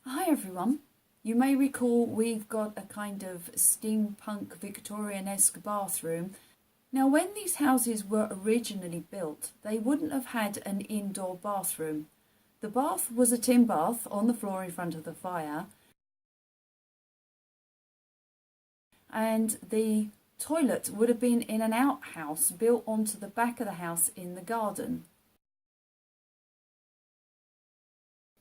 Hi everyone. You may recall we've got a kind of steampunk Victorian-esque bathroom. Now when these houses were originally built, they wouldn't have had an indoor bathroom. The bath was a tin bath on the floor in front of the fire, and the toilet would have been in an outhouse built onto the back of the house in the garden.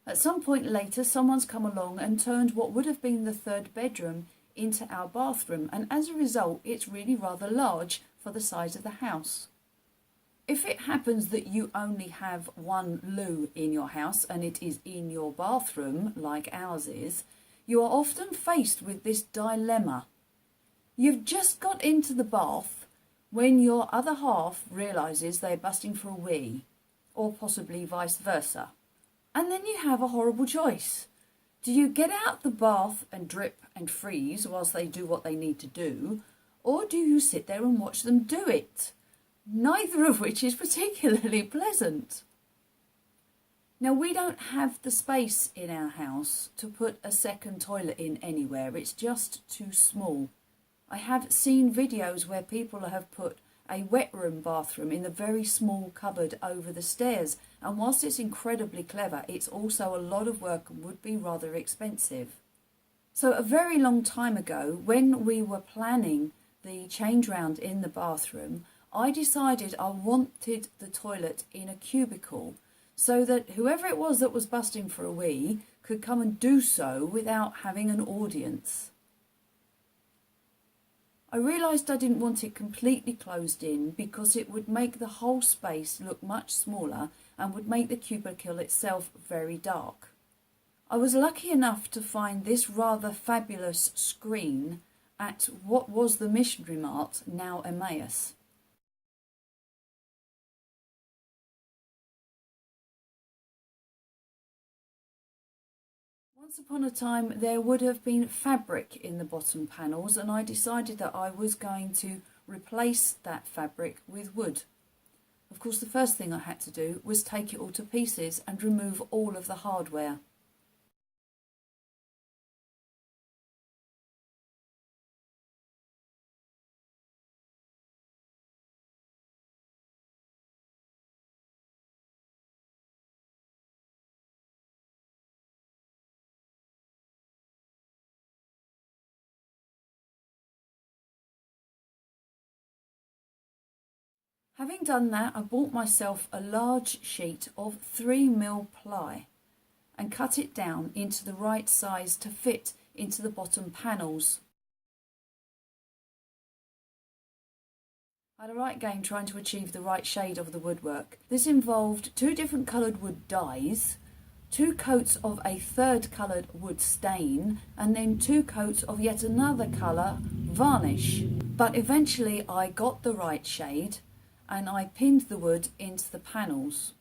At some point later, someone's come along and turned what would have been the third bedroom into our bathroom, and as a result, it's really rather large for the size of the house. If it happens that you only have one loo in your house and it is in your bathroom, like ours is, you are often faced with this dilemma. You've just got into the bath when your other half realises they're busting for a wee, or possibly vice versa. And then you have a horrible choice. Do you get out the bath and drip and freeze whilst they do what they need to do, or do you sit there and watch them do it? Neither of which is particularly pleasant. Now, we don't have the space in our house to put a second toilet in anywhere. It's just too small. I have seen videos where people have put a wet room bathroom in the very small cupboard over the stairs, and whilst it's incredibly clever, it's also a lot of work and would be rather expensive. So a very long time ago, when we were planning the change round in the bathroom, I decided I wanted the toilet in a cubicle so that whoever it was that was busting for a wee could come and do so without having an audience. I realised I didn't want it completely closed in because it would make the whole space look much smaller and would make the cubicle itself very dark. I was lucky enough to find this rather fabulous screen at what was the Missionary Mart, now Emmaus. Once upon a time there would have been fabric in the bottom panels, and I decided that I was going to replace that fabric with wood. Of course, the first thing I had to do was take it all to pieces and remove all of the hardware. Having done that, I bought myself a large sheet of 3mm ply and cut it down into the right size to fit into the bottom panels. I had a right game trying to achieve the right shade of the woodwork. This involved 2 different coloured wood dyes, 2 coats of a third coloured wood stain, and then 2 coats of yet another colour varnish. But eventually I got the right shade and I pinned the wood into the panels.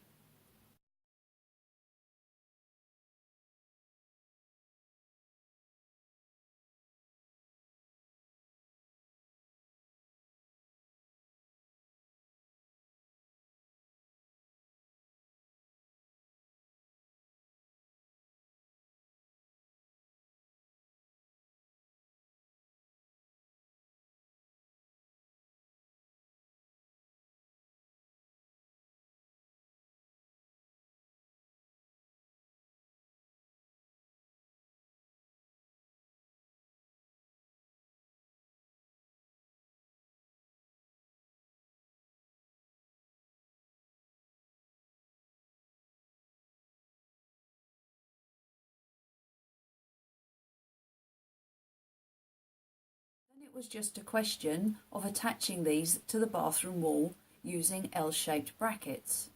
Then it was just a question of attaching these to the bathroom wall using L-shaped brackets.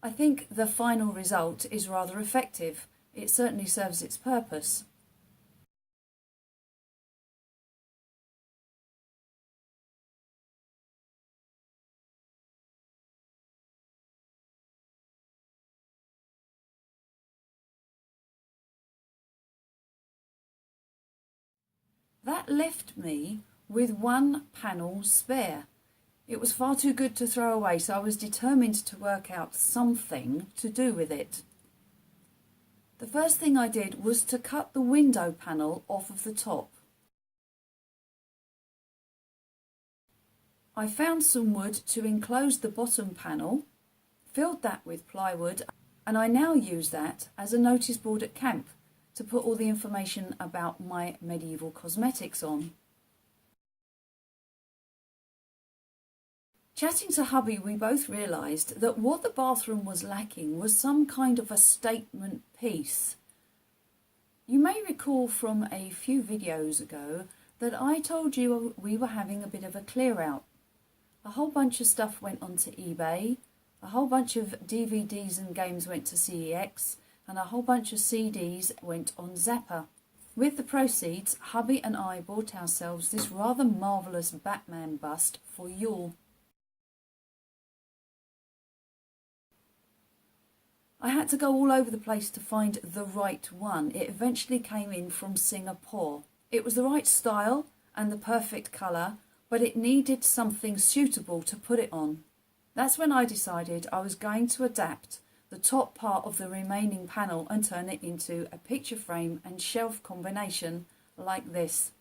I think the final result is rather effective. It certainly serves its purpose. That left me with one panel spare. It was far too good to throw away, so I was determined to work out something to do with it. The first thing I did was to cut the window panel off of the top. I found some wood to enclose the bottom panel, filled that with plywood, and I now use that as a notice board at camp to put all the information about my medieval cosmetics on. Chatting to hubby, we both realised that what the bathroom was lacking was some kind of a statement piece. You may recall from a few videos ago that I told you we were having a bit of a clear out. A whole bunch of stuff went onto eBay, a whole bunch of DVDs and games went to CEX, and a whole bunch of CDs went on Zappa. With the proceeds, hubby and I bought ourselves this rather marvellous Batman bust for Yule. I had to go all over the place to find the right one. It eventually came in from Singapore. It was the right style and the perfect colour, but it needed something suitable to put it on. That's when I decided I was going to adapt the top part of the remaining panel and turn it into a picture frame and shelf combination like this.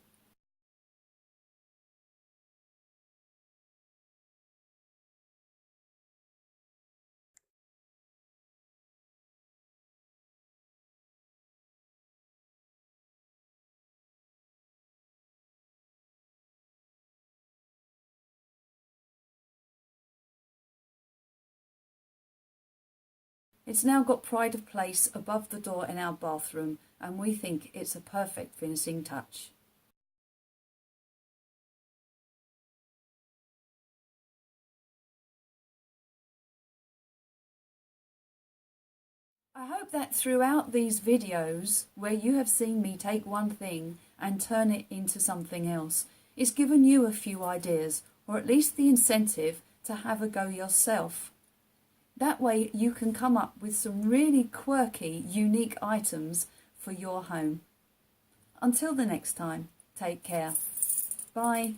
It's now got pride of place above the door in our bathroom, and we think it's a perfect finishing touch. I hope that throughout these videos, where you have seen me take one thing and turn it into something else, it's given you a few ideas, or at least the incentive to have a go yourself. That way you can come up with some really quirky, unique items for your home. Until the next time, take care. Bye.